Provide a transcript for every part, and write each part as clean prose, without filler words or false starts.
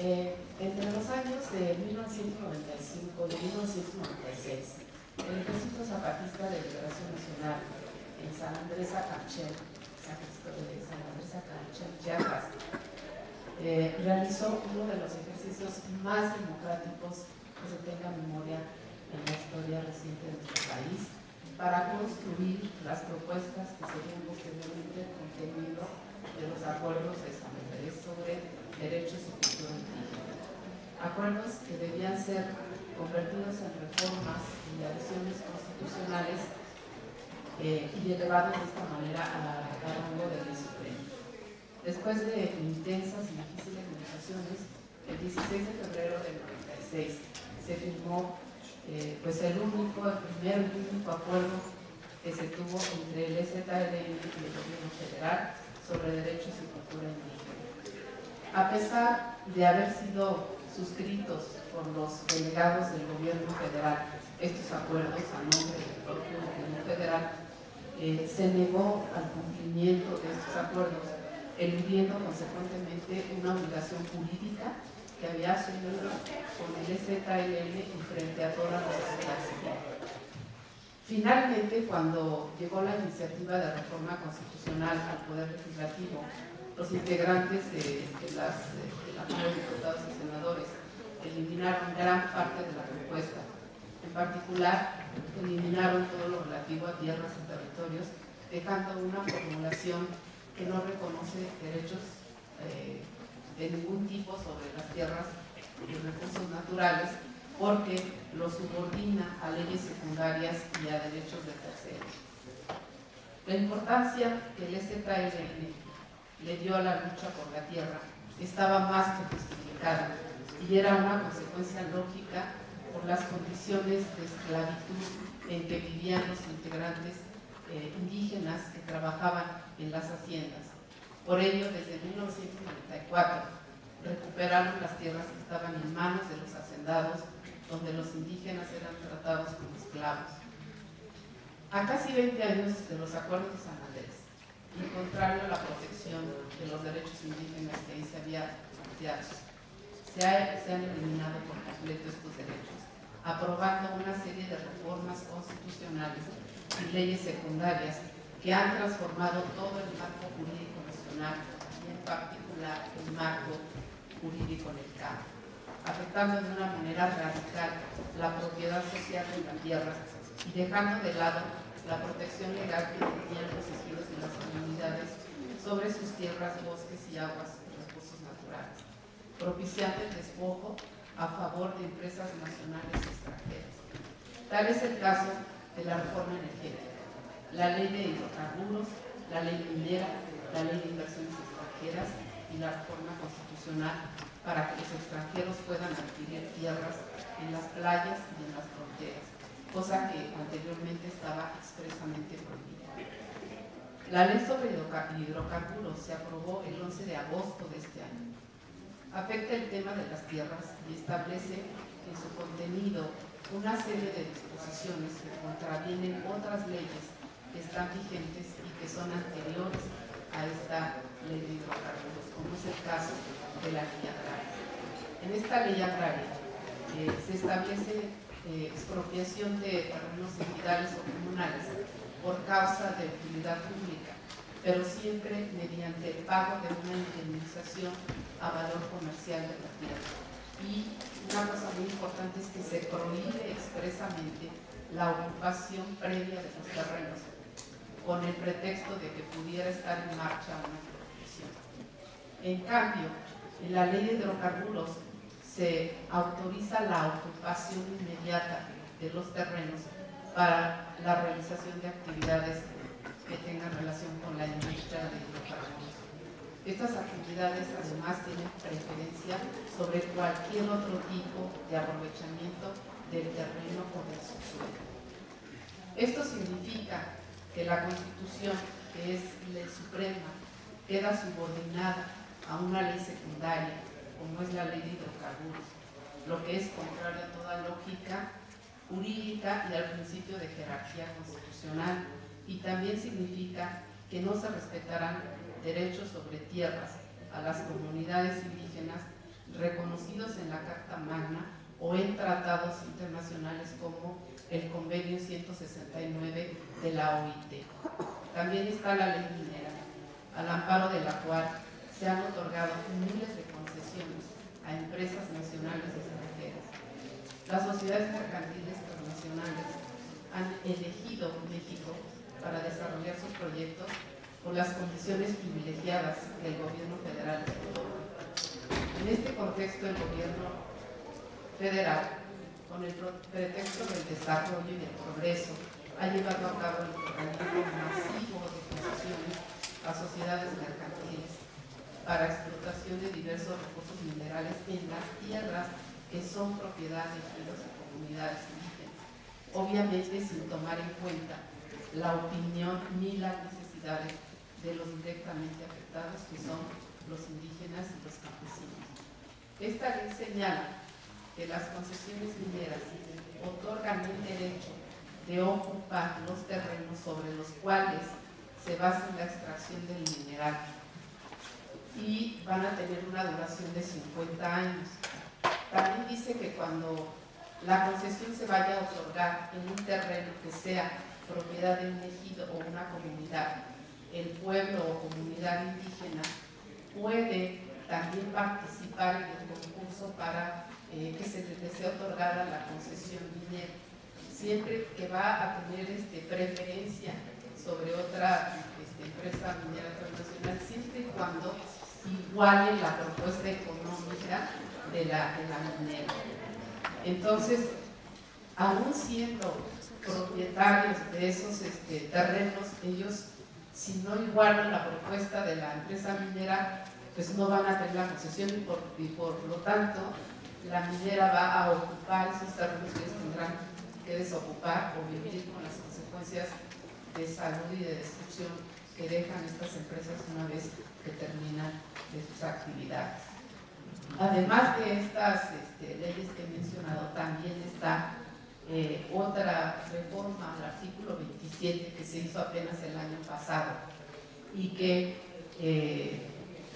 Entre los años de 1995 y 1996, el Ejército Zapatista de Liberación Nacional en San Andrés Acanchel, Chiapas, realizó uno de los ejercicios más democráticos que se tenga memoria en la historia reciente de nuestro país, para construir las propuestas que serían posteriormente el contenido de los acuerdos de San Andrés sobre derechos y cultura indígena. Acuerdos que debían ser convertidos en reformas y adhesiones constitucionales y elevados de esta manera a rango de ley suprema. Después de intensas y difíciles negociaciones, el 16 de febrero del 96 se firmó pues el primer y único acuerdo que se tuvo entre el EZLN y el gobierno federal sobre derechos y cultura indígena. A pesar de haber sido suscritos por los delegados del gobierno federal, estos acuerdos a nombre del propio gobierno federal, se negó al cumplimiento de estos acuerdos, eludiendo consecuentemente una obligación jurídica que había asumido con el EZLN y frente a toda la sociedad civil. Finalmente, cuando llegó la iniciativa de reforma constitucional al Poder Legislativo, los integrantes de la Cámara de Diputados y Senadores eliminaron gran parte de la propuesta. En particular, eliminaron todo lo relativo a tierras y territorios, dejando una formulación que no reconoce derechos de ningún tipo sobre las tierras y recursos naturales, porque los subordina a leyes secundarias y a derechos de terceros. La importancia que el EZLN le dio a la lucha por la tierra estaba más que justificada y era una consecuencia lógica por las condiciones de esclavitud en que vivían los integrantes indígenas que trabajaban en las haciendas. Por ello, desde 1994, recuperaron las tierras que estaban en manos de los hacendados, donde los indígenas eran tratados como esclavos. A casi 20 años de los acuerdos de San Andrés, y contrario a la protección de los derechos indígenas que ahí se había planteado, se han eliminado por completo estos derechos, aprobando una serie de reformas constitucionales y leyes secundarias que han transformado todo el marco jurídico nacional y en particular el marco jurídico en el campo, afectando de una manera radical la propiedad social de la tierra y dejando de lado la protección legal que tenían los ejidos y las comunidades sobre sus tierras, bosques y aguas y recursos naturales, propiciando el despojo a favor de empresas nacionales y extranjeras. Tal es el caso de la reforma energética, la ley de hidrocarburos, la ley minera, la ley de inversiones extranjeras y la reforma constitucional para que los extranjeros puedan adquirir tierras en las playas y en las fronteras, cosa que anteriormente estaba expresamente prohibida. La ley sobre hidrocarburos se aprobó el 11 de agosto de este año. Afecta el tema de las tierras y establece en su contenido una serie de disposiciones que contravienen otras leyes que están vigentes y que son anteriores a esta ley de hidrocarburos, como es el caso de la ley agraria. En esta ley agraria se establece expropiación de terrenos ejidales o comunales por causa de utilidad pública, pero siempre mediante el pago de una indemnización a valor comercial de la tierra. Y una cosa muy importante es que se prohíbe expresamente la ocupación previa de los terrenos con el pretexto de que pudiera estar en marcha una expropiación. En cambio, en la ley de hidrocarburos se autoriza la ocupación inmediata de los terrenos para la realización de actividades que tengan relación con la industria de hidrocarburos. Estas actividades además tienen preferencia sobre cualquier otro tipo de aprovechamiento del terreno o del subsuelo. Esto significa que la Constitución, que es ley suprema, queda subordinada a una ley secundaria, como es la ley de hidrocarburos, lo que es contrario a toda lógica jurídica y al principio de jerarquía constitucional, y también significa que no se respetarán derechos sobre tierras a las comunidades indígenas reconocidos en la Carta Magna o en tratados internacionales como el Convenio 169 de la OIT. También está la Ley Minera, al amparo de la cual se han otorgado miles de concesiones a empresas nacionales y extranjeras. Las sociedades mercantiles transnacionales han elegido México para desarrollar sus proyectos con las condiciones privilegiadas que el gobierno federal les otorga. En este contexto, el gobierno federal, con el pretexto del desarrollo y del progreso, ha llevado a cabo el otorgamiento masivo de concesiones a sociedades mercantiles para explotación de diversos recursos minerales en las tierras que son propiedad de ejidos y comunidades indígenas, obviamente sin tomar en cuenta la opinión ni las necesidades de los directamente afectados, que son los indígenas y los campesinos. Esta ley señala que las concesiones mineras otorgan el derecho de ocupar los terrenos sobre los cuales se basa la extracción del mineral y van a tener una duración de 50 años. También dice que cuando la concesión se vaya a otorgar en un terreno que sea propiedad de un ejido o una comunidad, el pueblo o comunidad indígena puede también participar en el concurso para que se les desee otorgada la concesión minera, siempre que va a tener preferencia sobre otra empresa minera transnacional, siempre y cuando iguale la propuesta económica de la minera. Entonces, aún siendo propietarios de esos terrenos, ellos, si no igualan la propuesta de la empresa minera, pues no van a tener la concesión y por lo tanto la minera va a ocupar esos terrenos que ellos tendrán que desocupar o vivir con las consecuencias de salud y de destrucción que dejan estas empresas una vez que terminan de sus actividades. Además de estas leyes que he mencionado, también está otra reforma al artículo 27 que se hizo apenas el año pasado y que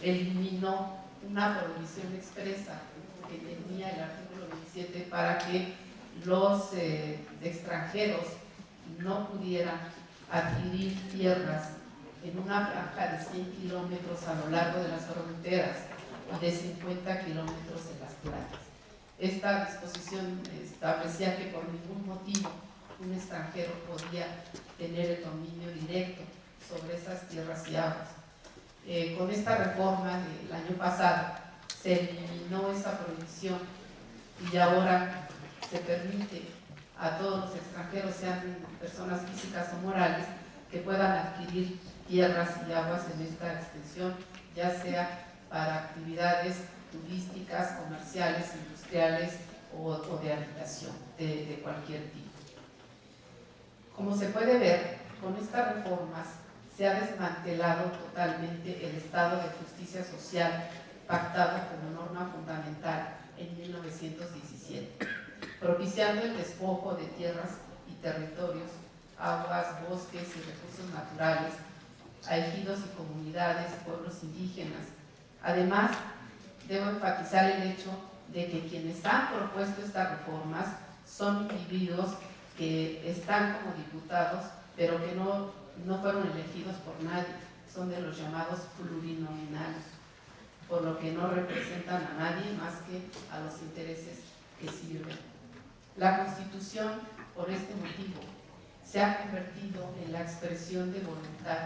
eliminó una prohibición expresa que tenía el artículo 27 para que los extranjeros no pudieran adquirir tierras en una franja de 100 kilómetros a lo largo de las fronteras y de 50 kilómetros en las playas. Esta disposición establecía que por ningún motivo un extranjero podía tener el dominio directo sobre esas tierras y aguas. Con esta reforma del año pasado se eliminó esa prohibición y ahora se permite a todos los extranjeros, sean personas físicas o morales, que puedan adquirir tierras y aguas en esta extensión, ya sea para actividades turísticas, comerciales, industriales o de habitación, de cualquier tipo. Como se puede ver, con estas reformas se ha desmantelado totalmente el estado de justicia social pactado como norma fundamental en 1917, propiciando el despojo de tierras y territorios, aguas, bosques y recursos naturales a ejidos y comunidades, pueblos indígenas. Además, debo enfatizar el hecho de que quienes han propuesto estas reformas son individuos que están como diputados, pero que no fueron elegidos por nadie, son de los llamados plurinominales, por lo que no representan a nadie más que a los intereses que sirven. La Constitución, por este motivo, se ha convertido en la expresión de voluntad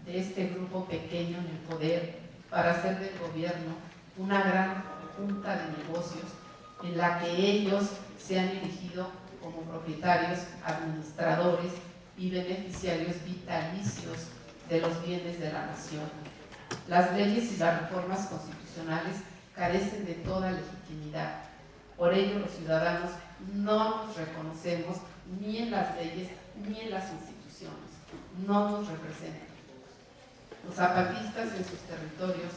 de este grupo pequeño en el poder para hacer del gobierno una gran junta de negocios en la que ellos se han erigido como propietarios, administradores y beneficiarios vitalicios de los bienes de la nación. Las leyes y las reformas constitucionales carecen de toda legitimidad. Por ello, los ciudadanos no nos reconocemos ni en las leyes ni en las instituciones. No nos representan. Los zapatistas en sus territorios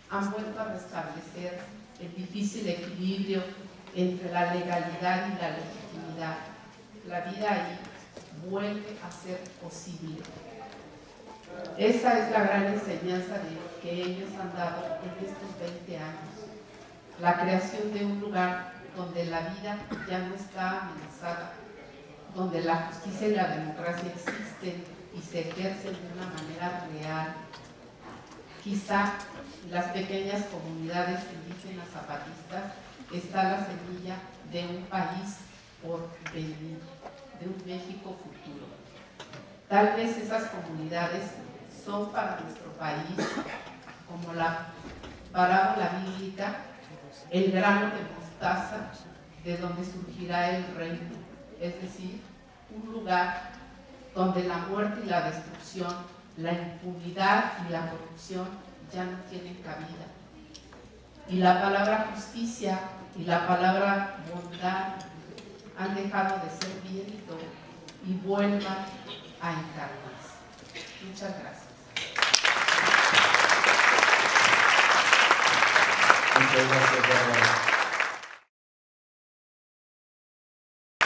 han vuelto a restablecer el difícil equilibrio entre la legalidad y la legitimidad. La vida ahí vuelve a ser posible. Esa es la gran enseñanza que ellos han dado en estos 20 años. la creación de un lugar donde la vida ya no está amenazada, donde la justicia y la democracia existen y se ejercen de una manera real. Quizá en las pequeñas comunidades indígenas zapatistas está la semilla de un país por venir, de un México futuro. Tal vez esas comunidades son para nuestro país, como la parábola bíblica, el grano de mostaza de donde surgirá el reino, es decir, un lugar donde la muerte y la destrucción, la impunidad y la corrupción ya no tienen cabida. Y la palabra justicia y la palabra bondad han dejado de ser viento y vuelvan a encarnarse. Muchas gracias. Muchas gracias, Bárbara.